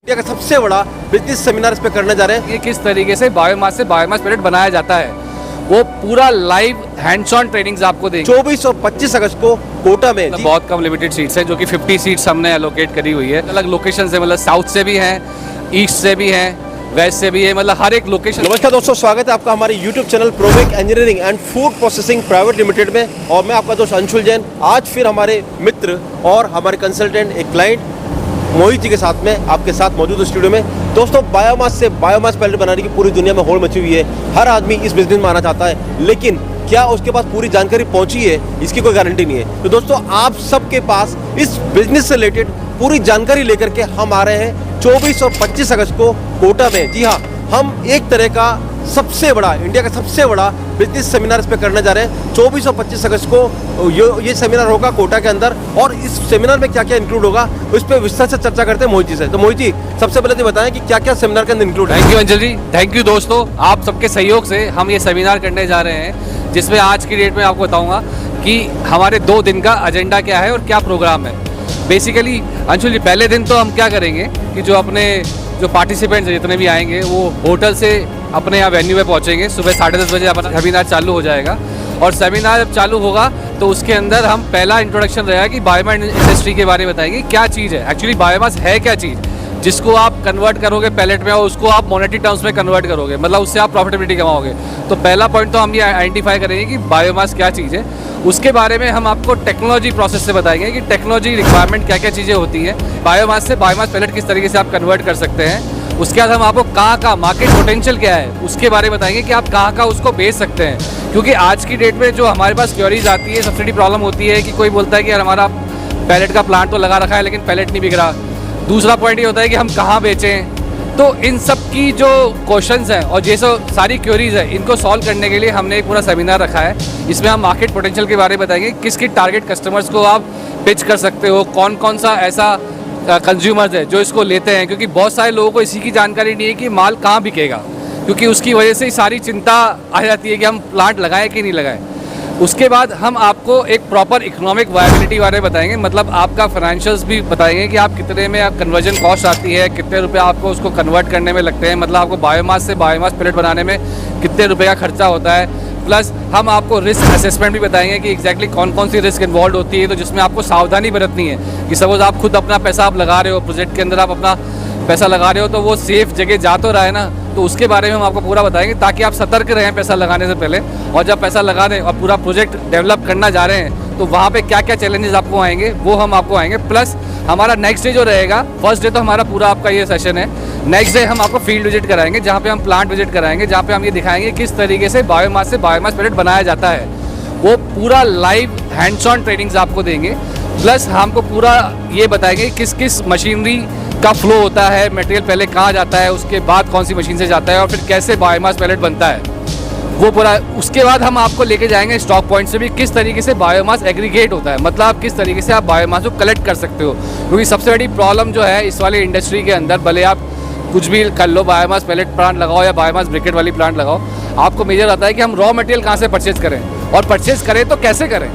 India का सबसे बड़ा बिजनेस सेमिनार इस पे करने जा रहे हैं। कि किस तरीके से बायोमास पेलेट बनाया जाता है, वो पूरा लाइव हैंड्स ऑन ट्रेनिंग्स आपको देंगे। 24 और 25 अगस्त को कोटा में मतलब बहुत कम लिमिटेड सीट्स हैं, जो कि 50 सीट्स हमने एलोकेट करी हुई है। अलग लोकेशन से, मतलब साउथ से भी हैं, ईस्ट से भी हैं, वेस्ट से भी है, मतलब हर एक लोकेशन। नमस्कार दोस्तों, स्वागत है आपका हमारे YouTube channel Provek engineering and food processing private limited में। और मैं आपका दोस्त अंशुल जैन। आज फिर हमारे मित्र और हमारे कंसल्टेंट, एक क्लाइंट मोहित जी के साथ में आपके साथ मौजूद है स्टूडियो में। दोस्तों, बायोमास पैलेट बनाने की पूरी दुनिया में होड़ मची हुई है। हर आदमी इस बिजनेस में आना चाहता है, लेकिन क्या उसके पास पूरी जानकारी पहुंची है, इसकी कोई गारंटी नहीं है। तो दोस्तों, आप सबके पास इस बिजनेस से रिलेटेड पूरी जानकारी लेकर के हम आ रहे हैं 24 और 25 अगस्त को कोटा में। जी हाँ, हम एक तरह का सबसे बड़ा, इंडिया का सबसे बड़ा बिजनेस सेमिनार इस पे करने जा रहे हैं 24 और 25 अगस्त को। ये सेमिनार होगा कोटा के अंदर, और इस सेमिनार में क्या क्या इंक्लूड होगा उस पर विस्तार से चर्चा करते हैं मोहित जी से। तो मोहित जी, सबसे पहले तो बताएं कि क्या क्या सेमिनार के अंदर इंक्लूड है। Thank you Anjal ji, thank you दोस्तों, आप सबके सहयोग से हम ये सेमिनार करने जा रहे हैं, जिसमें आज की डेट में आपको बताऊंगा कि हमारे 2 दिन का एजेंडा क्या है और क्या प्रोग्राम है। बेसिकली अंशुल जी, पहले दिन तो हम क्या करेंगे कि जो पार्टिसिपेंट्स जितने भी आएंगे वो होटल से अपने यहाँ वेन्यू पे पहुँचेंगे। सुबह 10:30 बजे अपना सेमिनार चालू हो जाएगा, और सेमिनार जब चालू होगा तो उसके अंदर हम पहला इंट्रोडक्शन रहेगा कि बायोमास इंडस्ट्री के बारे में बताएंगे क्या चीज़ है, एक्चुअली बायोमास है क्या चीज़, जिसको आप कन्वर्ट करोगे पैलेट में और उसको आप मॉनेटरी टर्म्स में कन्वर्ट करोगे, मतलब उससे आप प्रॉफिटेबिलिटी कमाओगे। तो पहला पॉइंट तो हम ये आइडेंटिफाई करेंगे कि बायोमास क्या चीज़ है। उसके बारे में हम आपको टेक्नोलॉजी प्रोसेस से बताएंगे कि टेक्नोलॉजी रिक्वायरमेंट क्या क्या चीज़ें होती हैं, बायोमास से बायोमास पैलेट किस तरीके से आप कन्वर्ट कर सकते हैं। उसके बाद हम आपको कहाँ का मार्केट पोटेंशियल क्या है उसके बारे में बताएंगे कि आप कहाँ का उसको बेच सकते हैं। क्योंकि आज की डेट में जो हमारे पास क्वेरीज आती है, सब्सिडी प्रॉब्लम होती है कि कोई बोलता है कि यार हमारा पैलेट का प्लांट तो लगा रखा है लेकिन पैलेट नहीं बिक रहा। दूसरा पॉइंट ये होता है कि हम कहाँ बेचें। तो इन सब की जो क्वेश्चंस हैं और जैसे सारी क्वेरीज है, इनको सॉल्व करने के लिए हमने एक पूरा सेमिनार रखा है। इसमें हम मार्केट पोटेंशियल के बारे में बताएंगे, किसकी टारगेट कस्टमर्स को आप पिच कर सकते हो, कौन कौन सा ऐसा कंज्यूमर्स है जो इसको लेते हैं। क्योंकि बहुत सारे लोगों को इसी की जानकारी नहीं है कि माल कहाँ बिकेगा, क्योंकि उसकी वजह से ही सारी चिंता आ जाती है कि हम प्लांट लगाएं कि नहीं लगाएं। उसके बाद हम आपको एक प्रॉपर इकोनॉमिक वायबिलिटी बारे में बताएंगे, मतलब आपका फाइनेंशियल्स भी बताएंगे कि आप कितने में आप कन्वर्जन कॉस्ट आती है, कितने रुपए आपको उसको कन्वर्ट करने में लगते हैं, मतलब आपको बायोमास से बायोमास पैलेट बनाने में कितने रुपए का खर्चा होता है। प्लस हम आपको रिस्क असेसमेंट भी बताएंगे कि एग्जैक्टली कौन कौन सी रिस्क इन्वॉल्व होती है, तो जिसमें आपको सावधानी बरतनी है कि सपोज आप खुद अपना पैसा आप लगा रहे हो, प्रोजेक्ट के अंदर आप अपना पैसा लगा रहे हो, तो वो सेफ जगह जा तो रहा है ना, तो उसके बारे में हम आपको पूरा बताएंगे ताकि आप सतर्क रहें पैसा लगाने से पहले। और जब पैसा लगा दें और पूरा प्रोजेक्ट डेवलप करना जा रहे हैं तो वहाँ पे क्या क्या चैलेंजेस आपको आएंगे वो हम आपको आएंगे। प्लस हमारा नेक्स्ट डे जो रहेगा, फर्स्ट डे तो हमारा पूरा आपका ये सेशन है, नेक्स्ट डे हम आपको फील्ड विजिट कराएंगे, जहाँ पे हम प्लांट विजिट कराएंगे, जहाँ पे हम ये दिखाएंगे किस तरीके से बायोमास पैलेट बनाया जाता है। वो पूरा लाइव हैंड्स ऑन ट्रेनिंग्स आपको देंगे। प्लस हमको पूरा ये बताएंगे किस किस मशीनरी का फ्लो होता है, मटेरियल पहले कहाँ जाता है, उसके बाद कौन सी मशीन से जाता है, और फिर कैसे बायोमास पैलेट बनता है वो पूरा। उसके बाद हम आपको लेके जाएंगे स्टॉक पॉइंट से भी किस तरीके से बायोमास एग्रीगेट होता है, मतलब आप किस तरीके से आप बायोमास को कलेक्ट कर सकते हो। क्योंकि सबसे बड़ी प्रॉब्लम जो है इस वाली इंडस्ट्री के अंदर, भले आप कुछ भी कर लो, बायोमास पैलेट प्लांट लगाओ या बायोमास ब्रिकेट वाली प्लांट लगाओ, आपको मेजर आता है कि हम रॉ मटेरियल कहाँ से परचेज करें, और परचेज करें तो कैसे करें।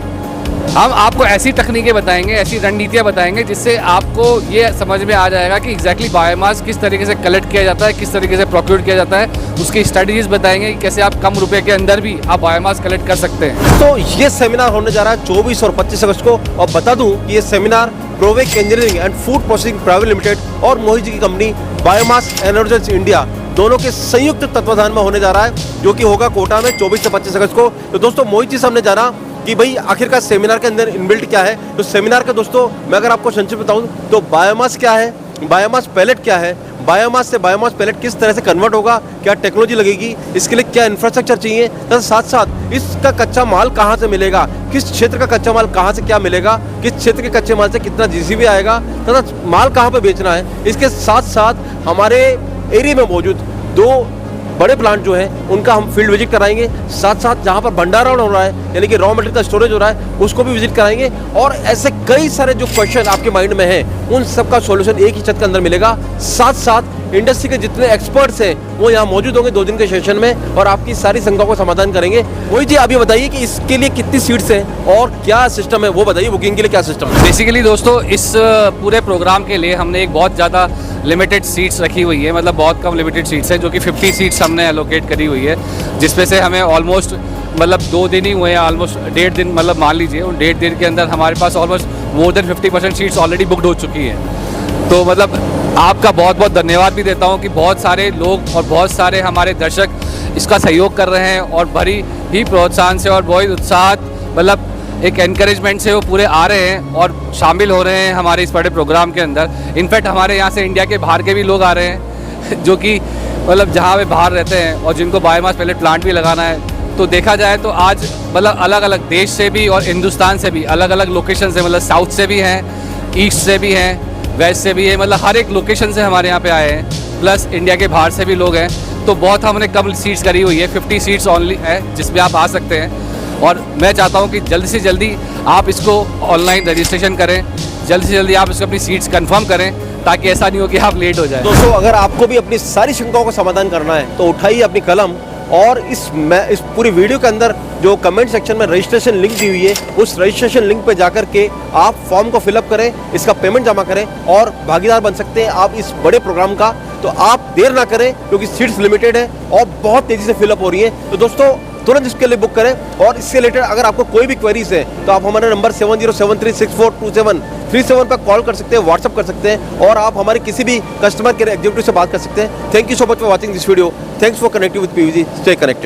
हम आपको ऐसी तकनीकें बताएंगे, ऐसी रणनीतियाँ बताएंगे जिससे आपको ये समझ में आ जाएगा कि एग्जैक्टली बायोमास किस तरीके से कलेक्ट किया जाता है, किस तरीके से प्रोक्योर किया जाता है। उसकी स्ट्रेटजीज बताएंगे कि कैसे आप कम रुपए के अंदर भी आप बायोमास कलेक्ट कर सकते हैं। तो ये सेमिनार होने जा रहा है 24 और 25 अगस्त को। और बता दूं कि ये seminar Provek engineering and food processing private limited और मोहित जी की कंपनी बायोमास एनर्जीज इंडिया दोनों के संयुक्त तत्वाधान में होने जा रहा है, जो कि होगा कोटा में 24 से 25 अगस्त को। तो दोस्तों, मोहित जी से हमने जाना कि भाई आखिरकार सेमिनार के अंदर इनबिल्ट क्या है। तो सेमिनार का दोस्तों मैं अगर आपको संक्षिप्त बताऊं तो बायोमास क्या है, बायोमास पैलेट क्या है, बायोमास से बायोमास पैलेट किस तरह से कन्वर्ट होगा, क्या टेक्नोलॉजी लगेगी, इसके लिए क्या इंफ्रास्ट्रक्चर चाहिए, तथा साथ साथ इसका कच्चा माल कहाँ से मिलेगा, किस क्षेत्र का कच्चा माल कहाँ से क्या मिलेगा, किस क्षेत्र के कच्चे माल से कितना जीसीबी आएगा, तथा माल कहाँ पर बेचना है। इसके साथ साथ हमारे एरिया में मौजूद 2 बड़े प्लांट जो हैं उनका हम फील्ड विजिट कराएंगे। साथ साथ जहाँ पर भंडारण हो रहा है, यानी कि रॉ मटेरियल का स्टोरेज हो रहा है, उसको भी विजिट कराएंगे। और ऐसे कई सारे जो क्वेश्चन आपके माइंड में हैं उन सब का सॉल्यूशन एक ही छत के अंदर मिलेगा। साथ साथ इंडस्ट्री के जितने एक्सपर्ट्स हैं वो यहाँ मौजूद होंगे 2 दिन के सेशन में, और आपकी सारी शंकाओं का समाधान करेंगे। वही जी, आप ये बताइए कि इसके लिए कितनी सीट्स हैं और क्या सिस्टम है, वो बताइए। बुकिंग के लिए क्या सिस्टम है? बेसिकली दोस्तों, इस पूरे प्रोग्राम के लिए हमने एक बहुत ज़्यादा लिमिटेड सीट्स रखी हुई है, मतलब बहुत कम लिमिटेड सीट्स है, जो कि 50 सीट्स हमने एलोकेट करी हुई है, जिसमें से हमें ऑलमोस्ट मतलब 2 दिन ही हुए हैं, ऑलमोस्ट 1.5 दिन मतलब मान लीजिए, उन 1.5 दिन के अंदर हमारे पास almost more than 50% seats already booked हो चुकी हैं। तो मतलब आपका बहुत बहुत धन्यवाद भी देता हूँ कि बहुत सारे लोग और बहुत सारे हमारे दर्शक इसका सहयोग कर रहे हैं और बड़ी ही प्रोत्साहन से और बहुत उत्साह मतलब एक एनकरेजमेंट से वो पूरे आ रहे हैं और शामिल हो रहे हैं हमारे इस बड़े प्रोग्राम के अंदर। इनफैक्ट हमारे यहाँ से इंडिया के बाहर के भी लोग आ रहे हैं जो कि मतलब जहाँ वे बाहर रहते हैं और जिनको बायोमास पैलेट प्लांट भी लगाना है। तो देखा जाए तो आज मतलब अलग अलग देश से भी और हिंदुस्तान से भी अलग अलग लोकेशन से, मतलब साउथ से भी हैं, ईस्ट से भी हैं, वेस्ट से भी है, मतलब हर एक लोकेशन से हमारे यहाँ पे आए हैं, प्लस इंडिया के बाहर से भी लोग हैं। तो बहुत हमने कम सीट्स करी हुई है, 50 सीट्स ओनली है जिसमें आप आ सकते हैं। और मैं चाहता हूं कि जल्दी से जल्दी आप इसको ऑनलाइन रजिस्ट्रेशन करें, जल्दी से जल्दी आप इसको अपनी सीट्स कंफर्म करें, ताकि ऐसा नहीं हो कि आप लेट हो जाए। दोस्तों, अगर आपको भी अपनी सारी शंकाओं का समाधान करना है तो उठाइए अपनी कलम और इस पूरी वीडियो के अंदर जो कमेंट सेक्शन में रजिस्ट्रेशन लिंक दी हुई है, उस रजिस्ट्रेशन लिंक पे जाकर के आप फॉर्म को फिलअप करें, इसका पेमेंट जमा करें और भागीदार बन सकते हैं आप इस बड़े प्रोग्राम का। तो आप देर ना करें क्योंकि सीट्स लिमिटेड है और बहुत तेजी से फिलअप हो रही है। तो दोस्तों, तुरंत इसके लिए बुक करें। और इससे रिलेटेड अगर आपको कोई भी क्वेरीज है तो आप हमारे नंबर 7073642737 पर कॉल कर सकते हैं, व्हाट्सअप कर सकते हैं और आप हमारे किसी भी कस्टमर केयर एग्जीक्यूटिव से बात कर सकते हैं। Thank you so much for watching this video. Thanks for connecting with PVG. Stay connected.